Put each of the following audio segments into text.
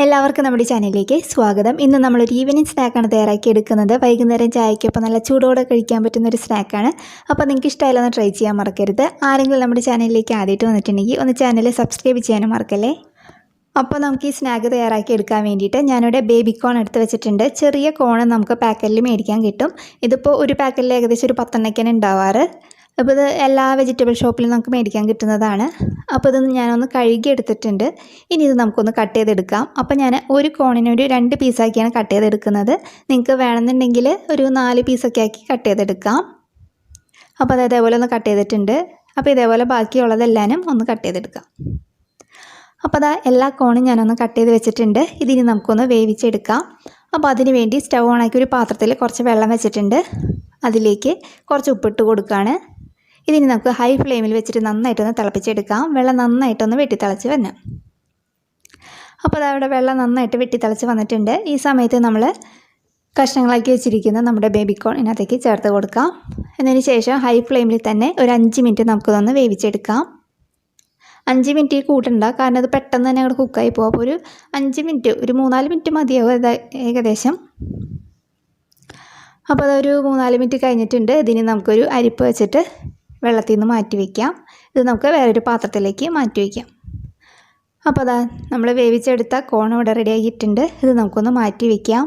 എല്ലാവർക്കും നമ്മുടെ ചാനലിലേക്ക് സ്വാഗതം. ഇന്ന് നമ്മളൊരു ഈവനിങ് സ്നാക്കാണ് തയ്യാറാക്കി എടുക്കുന്നത്. വൈകുന്നേരം ചായക്കൊപ്പം നല്ല ചൂടോടെ കഴിക്കാൻ പറ്റുന്നൊരു സ്നാക്കാണ്. അപ്പോൾ നിങ്ങൾക്ക് ഇഷ്ടമായില്ലെന്ന് ട്രൈ ചെയ്യാൻ മറക്കരുത്. ആരെങ്കിലും നമ്മുടെ ചാനലിലേക്ക് ആദ്യമായിട്ട് വന്നിട്ടുണ്ടെങ്കിൽ ഒന്ന് ചാനൽ സബ്സ്ക്രൈബ് ചെയ്യാനും മറക്കല്ലേ. അപ്പോൾ നമുക്ക് ഈ സ്നാക്ക് തയ്യാറാക്കി എടുക്കാൻ വേണ്ടിയിട്ട് ഞാനിവിടെ ബേബി കോൺ എടുത്ത് വെച്ചിട്ടുണ്ട്. ചെറിയ കോൺ നമുക്ക് പാക്കറ്റിൽ മേടിക്കാൻ കിട്ടും. ഇതിപ്പോൾ ഒരു പാക്കറ്റിൽ ഏകദേശം ഒരു 10 എണ്ണയ്ക്കാണ് ഉണ്ടാവാറ്. അപ്പോൾ ഇത് എല്ലാ വെജിറ്റബിൾ ഷോപ്പിലും നമുക്ക് മേടിക്കാൻ കിട്ടുന്നതാണ്. അപ്പോൾ ഇത് ഞാനൊന്ന് കഴുകി എടുത്തിട്ടുണ്ട്. ഇനി ഇത് നമുക്കൊന്ന് കട്ട് ചെയ്തെടുക്കാം. അപ്പോൾ ഞാൻ ഒരു കോണിന് ഒരു 2 പീസാക്കിയാണ് കട്ട് ചെയ്തെടുക്കുന്നത്. നിങ്ങൾക്ക് വേണമെന്നുണ്ടെങ്കിൽ ഒരു 4 പീസൊക്കെ ആക്കി കട്ട് ചെയ്തെടുക്കാം. അപ്പോൾ അത് ഇതേപോലെ ഒന്ന് കട്ട് ചെയ്തിട്ടുണ്ട്. അപ്പോൾ ഇതേപോലെ ബാക്കിയുള്ളതെല്ലാനും ഒന്ന് കട്ട് ചെയ്തെടുക്കാം. അപ്പോൾ അതാ എല്ലാ കോണും ഞാനൊന്ന് കട്ട് ചെയ്ത് വെച്ചിട്ടുണ്ട്. ഇതിനി നമുക്കൊന്ന് വേവിച്ചെടുക്കാം. അപ്പോൾ അതിന് വേണ്ടി സ്റ്റൗ ഓണാക്കി ഒരു പാത്രത്തിൽ കുറച്ച് വെള്ളം വെച്ചിട്ടുണ്ട്. അതിലേക്ക് കുറച്ച് ഉപ്പിട്ട് കൊടുക്കുകയാണ്. ഇതിനി നമുക്ക് ഹൈ ഫ്ലെയിമിൽ വെച്ചിട്ട് നന്നായിട്ടൊന്ന് തിളപ്പിച്ചെടുക്കാം. വെള്ളം നന്നായിട്ടൊന്ന് വെട്ടിത്തിളച്ച് വരണം. അപ്പോൾ അതവിടെ വെള്ളം നന്നായിട്ട് വെട്ടിത്തിളച്ച് വന്നിട്ടുണ്ട്. ഈ സമയത്ത് നമ്മൾ കഷ്ണങ്ങളാക്കി വെച്ചിരിക്കുന്ന നമ്മുടെ ബേബി കോൺ ഇതിനകത്തേക്ക് ചേർത്ത് കൊടുക്കാം. എന്നതിന് ശേഷം ഹൈ ഫ്ലെയിമിൽ തന്നെ ഒരു 5 മിനിറ്റ് നമുക്കിതൊന്ന് വേവിച്ചെടുക്കാം. 5 മിനിറ്റ് കൂട്ടണ്ട, കാരണം അത് പെട്ടെന്ന് തന്നെ അങ്ങോട്ട് കുക്കായി പോകും. അപ്പോൾ ഒരു 5 മിനിറ്റ്, ഒരു 3-4 മിനിറ്റ് മതിയാവും ഏകദേശം. അപ്പോൾ അതൊരു 3-4 മിനിറ്റ് കഴിഞ്ഞിട്ടുണ്ട്. ഇതിന് നമുക്കൊരു അരിപ്പ് വെച്ചിട്ട് വെള്ളത്തിൽ നിന്ന് മാറ്റി വയ്ക്കാം. ഇത് നമുക്ക് വേറൊരു പാത്രത്തിലേക്ക് മാറ്റി വയ്ക്കാം. അപ്പോൾ അതാ നമ്മൾ വേവിച്ചെടുത്ത കോൺ ഇവിടെ റെഡിയാക്കിയിട്ടുണ്ട്. ഇത് നമുക്കൊന്ന് മാറ്റി വയ്ക്കാം.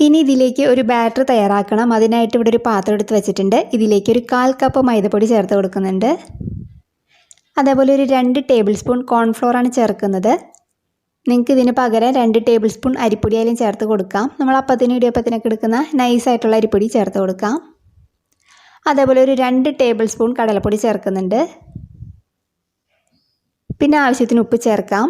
ഇനി ഇതിലേക്ക് ഒരു ബാറ്റർ തയ്യാറാക്കണം. അതിനായിട്ട് ഇവിടെ ഒരു പാത്രം എടുത്ത് വെച്ചിട്ടുണ്ട്. ഇതിലേക്ക് ഒരു 1/4 കപ്പ് മൈദപ്പൊടി ചേർത്ത് കൊടുക്കുന്നുണ്ട്. അതേപോലെ ഒരു 2 ടേബിൾ സ്പൂൺ കോൺഫ്ലോറാണ് ചേർക്കുന്നത്. നിങ്ങൾക്ക് ഇതിന് പകരം 2 ടേബിൾ സ്പൂൺ അരിപ്പൊടി ആയാലും ചേർത്ത് കൊടുക്കാം. നമ്മൾ അപ്പത്തിന് ഇടിയപ്പത്തിനൊക്കെ എടുക്കുന്ന നൈസായിട്ടുള്ള അരിപ്പൊടി ചേർത്ത് കൊടുക്കാം. അതേപോലെ ഒരു 2 ടേബിൾ സ്പൂൺ കടലപ്പൊടി ചേർക്കുന്നുണ്ട്. പിന്നെ ആവശ്യത്തിന് ഉപ്പ് ചേർക്കാം.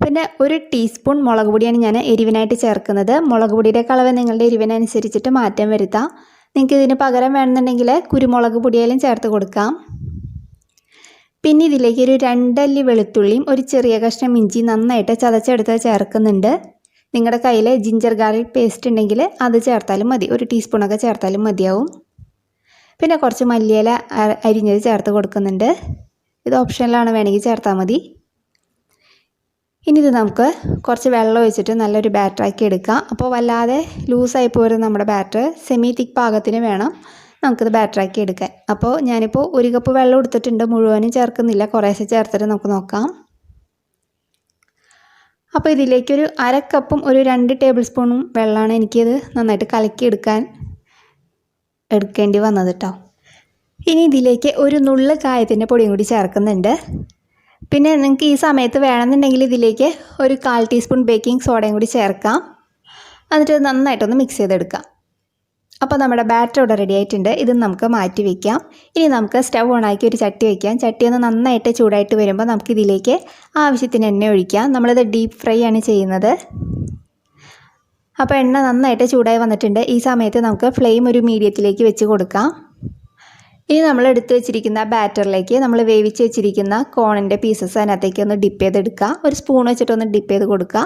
പിന്നെ ഒരു ടീസ്പൂൺ മുളക് പൊടിയാണ് ഞാൻ എരിവിനായിട്ട് ചേർക്കുന്നത്. മുളക് പൊടിയുടെ അളവ് നിങ്ങളുടെ എരിവിനനുസരിച്ചിട്ട് മാറ്റം വരുത്താം. നിങ്ങൾക്ക് ഇതിന് പകരം വേണമെന്നുണ്ടെങ്കിൽ കുരുമുളക് പൊടിയായാലും ചേർത്ത് കൊടുക്കാം. പിന്നെ ഇതിലേക്ക് ഒരു 2 അല്ലി വെളുത്തുള്ളിയും ഒരു ചെറിയ കഷ്ണം ഇഞ്ചി നന്നായിട്ട് ചതച്ചെടുത്ത് ചേർക്കുന്നുണ്ട്. നിങ്ങളുടെ കയ്യിൽ ജിഞ്ചർ ഗാർലിക് പേസ്റ്റ് ഉണ്ടെങ്കിൽ അത് ചേർത്താലും മതി. ഒരു ടീസ്പൂണൊക്കെ ചേർത്താലും മതിയാവും. പിന്നെ കുറച്ച് മല്ലിയില അരിഞ്ഞത് ചേർത്ത് കൊടുക്കുന്നുണ്ട്. ഇത് ഓപ്ഷനിലാണ്, വേണമെങ്കിൽ ചേർത്താൽ മതി. ഇനി ഇത് നമുക്ക് കുറച്ച് വെള്ളം ഒഴിച്ചിട്ട് നല്ലൊരു ബാറ്ററാക്കി എടുക്കാം. അപ്പോൾ വല്ലാതെ ലൂസായി പോരുന്ന നമ്മുടെ ബാറ്റർ സെമി തിക്ക് പാകത്തിന് വേണം നമുക്കിത് ബാറ്ററാക്കി എടുക്കാൻ. അപ്പോൾ ഞാനിപ്പോൾ 1 കപ്പ് വെള്ളം എടുത്തിട്ടുണ്ട്. മുഴുവനും ചേർക്കുന്നില്ല, കുറേശ്ശെ ചേർത്തിട്ട് നമുക്ക് നോക്കാം. അപ്പോൾ ഇതിലേക്കൊരു 1/2 കപ്പും ഒരു 2 ടേബിൾ സ്പൂണും വെള്ളമാണ് എനിക്കിത് നന്നായിട്ട് കലക്കി എടുക്കേണ്ടി വന്നത് കേട്ടോ. ഇനി ഇതിലേക്ക് ഒരു നുള്ള് കായത്തിൻ്റെ പൊടിയും കൂടി ചേർക്കുന്നുണ്ട്. പിന്നെ നിങ്ങൾക്ക് ഈ സമയത്ത് വേണമെന്നുണ്ടെങ്കിൽ ഇതിലേക്ക് ഒരു 1/4 ടീസ്പൂൺ ബേക്കിംഗ് സോഡയും കൂടി ചേർക്കാം. എന്നിട്ട് നന്നായിട്ടൊന്ന് മിക്സ് ചെയ്തെടുക്കാം. അപ്പോൾ നമ്മുടെ ബാറ്റർ ഇവിടെ റെഡി ആയിട്ടുണ്ട്. ഇത് നമുക്ക് മാറ്റി വയ്ക്കാം. ഇനി നമുക്ക് സ്റ്റൗ ഓണാക്കി ഒരു ചട്ടി വയ്ക്കാം. ചട്ടി ഒന്ന് നന്നായിട്ട് ചൂടായിട്ട് വരുമ്പോൾ നമുക്കിതിലേക്ക് ആവശ്യത്തിന് എണ്ണ ഒഴിക്കാം. നമ്മളിത് ഡീപ്പ് ഫ്രൈ ആണ് ചെയ്യുന്നത്. അപ്പോൾ എണ്ണ നന്നായിട്ട് ചൂടായി വന്നിട്ടുണ്ട്. ഈ സമയത്ത് നമുക്ക് ഫ്ലെയിം ഒരു മീഡിയത്തിലേക്ക് വെച്ച് കൊടുക്കാം. ഇനി നമ്മൾ എടുത്ത് വെച്ചിരിക്കുന്ന ബാറ്ററിലേക്ക് നമ്മൾ വേവിച്ച് വെച്ചിരിക്കുന്ന കോണിൻ്റെ പീസസ് അതിനകത്തേക്ക് ഒന്ന് ഡിപ്പ് ചെയ്തെടുക്കുക. ഒരു സ്പൂൺ വെച്ചിട്ടൊന്ന് ഡിപ്പ് ചെയ്ത് കൊടുക്കുക.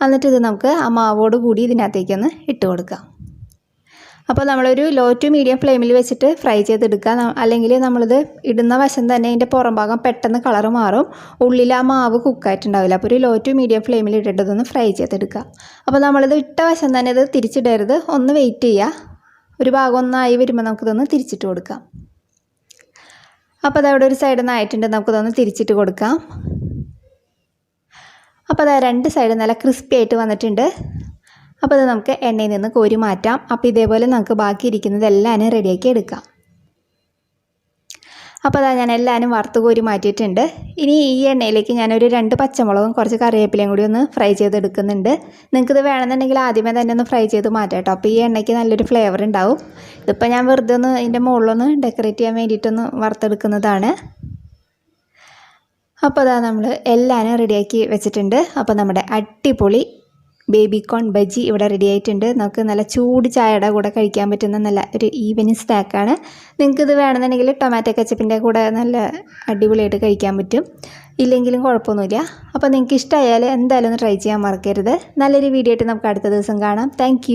എന്നിട്ട് ഇത് നമുക്ക് ആ മാവോട് കൂടി ഇതിനകത്തേക്കൊന്ന് ഇട്ട് കൊടുക്കാം. അപ്പോൾ നമ്മളൊരു ലോ ടു മീഡിയം ഫ്ലെയിമിൽ വെച്ചിട്ട് ഫ്രൈ ചെയ്തെടുക്കുക. അല്ലെങ്കിൽ നമ്മളിത് ഇടുന്ന വശം തന്നെ അതിൻ്റെ പുറം ഭാഗം പെട്ടെന്ന് കളറ് മാറും. ഉള്ളിൽ ആ മാവ് കുക്കായിട്ടുണ്ടാവില്ല. അപ്പോൾ ഒരു ലോ ടു മീഡിയം ഫ്ലെയിമിൽ ഇട്ടിട്ടൊന്ന് ഫ്രൈ ചെയ്തെടുക്കുക. അപ്പോൾ നമ്മളിത് ഇട്ട വശം തന്നെ ഇത് തിരിച്ചിടരുത്, ഒന്ന് വെയിറ്റ് ചെയ്യുക. ഒരു ഭാഗം ഒന്നായി വരുമ്പോൾ നമുക്കിതൊന്ന് തിരിച്ചിട്ട് കൊടുക്കാം. അപ്പോൾ അതവിടെ ഒരു സൈഡിൽ നിന്ന് ആയിട്ടുണ്ട്. നമുക്കിതൊന്ന് തിരിച്ചിട്ട് കൊടുക്കാം. അപ്പോൾ അത് 2 സൈഡ് നല്ല ക്രിസ്പി ആയിട്ട് വന്നിട്ടുണ്ട്. അപ്പോൾ അത് നമുക്ക് എണ്ണയിൽ നിന്ന് കോരി മാറ്റാം. അപ്പോൾ ഇതേപോലെ നമുക്ക് ബാക്കി ഇരിക്കുന്നതെല്ലാം റെഡിയാക്കി എടുക്കാം. അപ്പോൾ അതാ ഞാൻ എല്ലാവരും വറുത്ത് കോരി മാറ്റിയിട്ടുണ്ട്. ഇനി ഈ എണ്ണയിലേക്ക് ഞാനൊരു 2 പച്ചമുളകും കുറച്ച് കറിവേപ്പിലയും കൂടി ഒന്ന് ഫ്രൈ ചെയ്തെടുക്കുന്നുണ്ട്. നിങ്ങൾക്കിത് വേണമെന്നുണ്ടെങ്കിൽ ആദ്യമേ തന്നെ ഒന്ന് ഫ്രൈ ചെയ്ത് മാറ്റാം കേട്ടോ. അപ്പോൾ ഈ എണ്ണയ്ക്ക് നല്ലൊരു ഫ്ലേവർ ഉണ്ടാവും. ഇതിപ്പോൾ ഞാൻ വെറുതെ ഒന്ന് ഇതിൻ്റെ മുകളിലൊന്ന് ഡെക്കറേറ്റ് ചെയ്യാൻ വേണ്ടിയിട്ടൊന്ന് വറുത്തെടുക്കുന്നതാണ്. അപ്പോൾ അതാ നമ്മൾ എല്ലാവരും റെഡിയാക്കി വെച്ചിട്ടുണ്ട്. അപ്പോൾ നമ്മുടെ അടിപൊളി ബേബി കോൺ ബജി ഇവിടെ റെഡി ആയിട്ടുണ്ട്. നമുക്ക് നല്ല ചൂട് ചായയുടെ കൂടെ കഴിക്കാൻ പറ്റുന്ന നല്ല ഒരു ഈവനിങ് സ്നാക്കാണ്. നിങ്ങൾക്കിത് വേണമെന്നുണ്ടെങ്കിൽ ടൊമാറ്റോ കെച്ചപ്പിൻ്റെ കൂടെ നല്ല അടിപൊളിയായിട്ട് കഴിക്കാൻ പറ്റും. ഇല്ലെങ്കിലും കുഴപ്പമൊന്നുമില്ല. അപ്പോൾ നിങ്ങൾക്ക് ഇഷ്ടമായാൽ എന്തായാലും ഒന്ന് ട്രൈ ചെയ്യാൻ മറക്കരുത്. നല്ലൊരു വീഡിയോ ആയിട്ട് നമുക്ക് അടുത്ത ദിവസം കാണാം. താങ്ക്